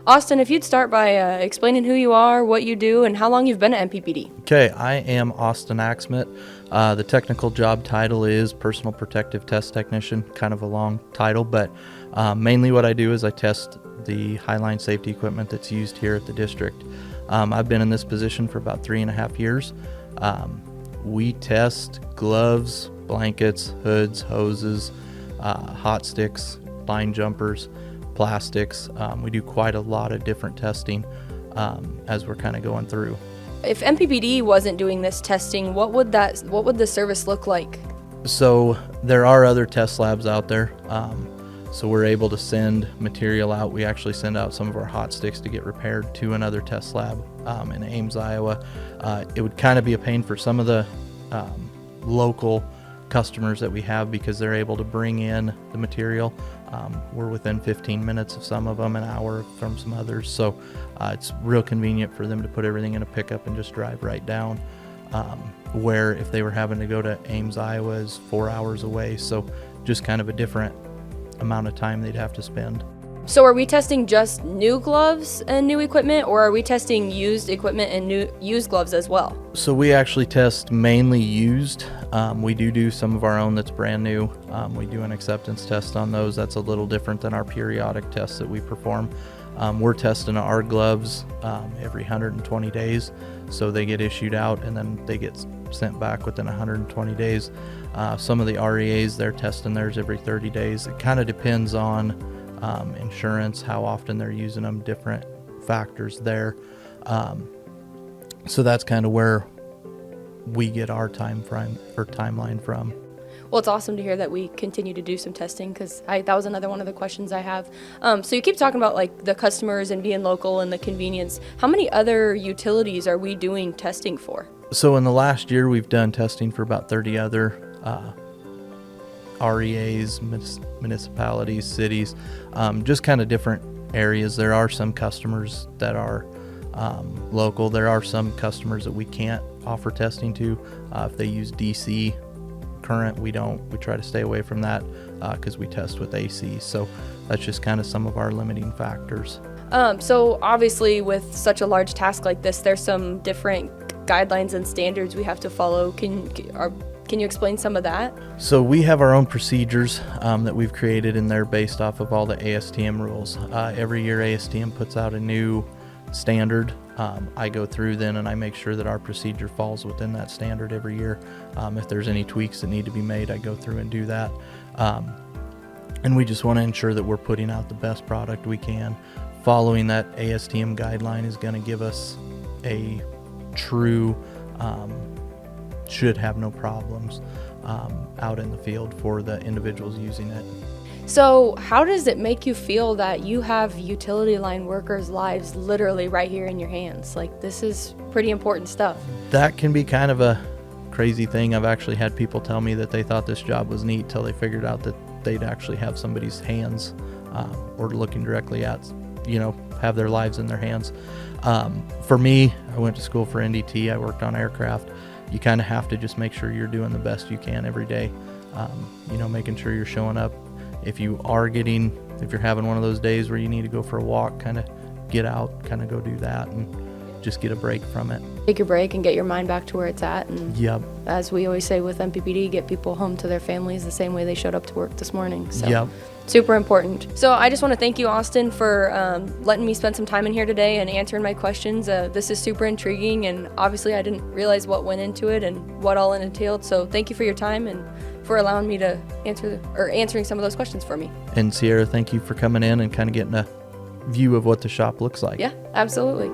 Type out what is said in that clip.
Austin, if you'd start by explaining who you are, what you do, and how long you've been at MPPD. Okay, I am Austin Axmit. The technical job title is Personal Protective Test Technician, kind of a long title, but mainly what I do is I test the highline safety equipment that's used here at the district. I've been in this position for about 3.5 years. We test gloves, blankets, hoods, hoses, hot sticks, line jumpers, plastics. We do quite a lot of different testing as we're kind of going through. If MPPD wasn't doing this testing, what would the service look like? So there are other test labs out there. So we're able to send material out. We actually send out some of our hot sticks to get repaired to another test lab in Ames, Iowa. It would kind of be a pain for some of the local customers that we have because they're able to bring in the material. We're within 15 minutes of some of them, an hour from some others. So it's real convenient for them to put everything in a pickup and just drive right down. Where if they were having to go to Ames, Iowa is 4 hours away. So just kind of a different amount of time they'd have to spend. So are we testing just new gloves and new equipment, or are we testing used equipment and used gloves as well? So we actually test mainly used. We do some of our own that's brand new. We do an acceptance test on those. That's a little different than our periodic tests that we perform. We're testing our gloves every 120 days. So they get issued out and then they get sent back within 120 days. Some of the REAs, they're testing theirs every 30 days. It kind of depends on insurance, how often they're using them, different factors there. So that's kind of where we get our timeline from. Well, it's awesome to hear that we continue to do some testing, because that was another one of the questions I have. So you keep talking about like the customers and being local and the convenience. How many other utilities are we doing testing for? So in the last year, we've done testing for about 30 other REAs, municipalities, cities, just kind of different areas. There are some customers that are local. There are some customers that we can't offer testing to. If they use DC current, we try to stay away from that because we test with AC. So that's just kind of some of our limiting factors. So obviously with such a large task like this, there's some different guidelines and standards we have to follow. Can you explain some of that? So we have our own procedures that we've created, and they're based off of all the ASTM rules. Every year ASTM puts out a new standard. I go through then and I make sure that our procedure falls within that standard every year. If there's any tweaks that need to be made, I go through and do that. And we just want to ensure that we're putting out the best product we can. Following that ASTM guideline is going to give us a true should have no problems out in the field for the individuals using it. So how does it make you feel that you have utility line workers' lives literally right here in your hands? Like, this is pretty important stuff. That can be kind of a crazy thing. I've actually had people tell me that they thought this job was neat till they figured out that they'd actually have somebody's hands or looking directly at, have their lives in their hands. For me, I went to school for NDT. I worked on aircraft. You kind of have to just make sure you're doing the best you can every day. Making sure you're showing up. If you're having one of those days where you need to go for a walk, kind of get out, kind of go do that and just get a break from it. Take your break and get your mind back to where it's at. And yep. As we always say with MPPD, get people home to their families the same way they showed up to work this morning. So yep. Super important. So I just want to thank you, Austin, for letting me spend some time in here today and answering my questions. This is super intriguing, and obviously I didn't realize what went into it and what all it entailed. So thank you for your time and for allowing me to answering some of those questions for me. And Sierra, thank you for coming in and kind of getting a view of what the shop looks like. Yeah, absolutely.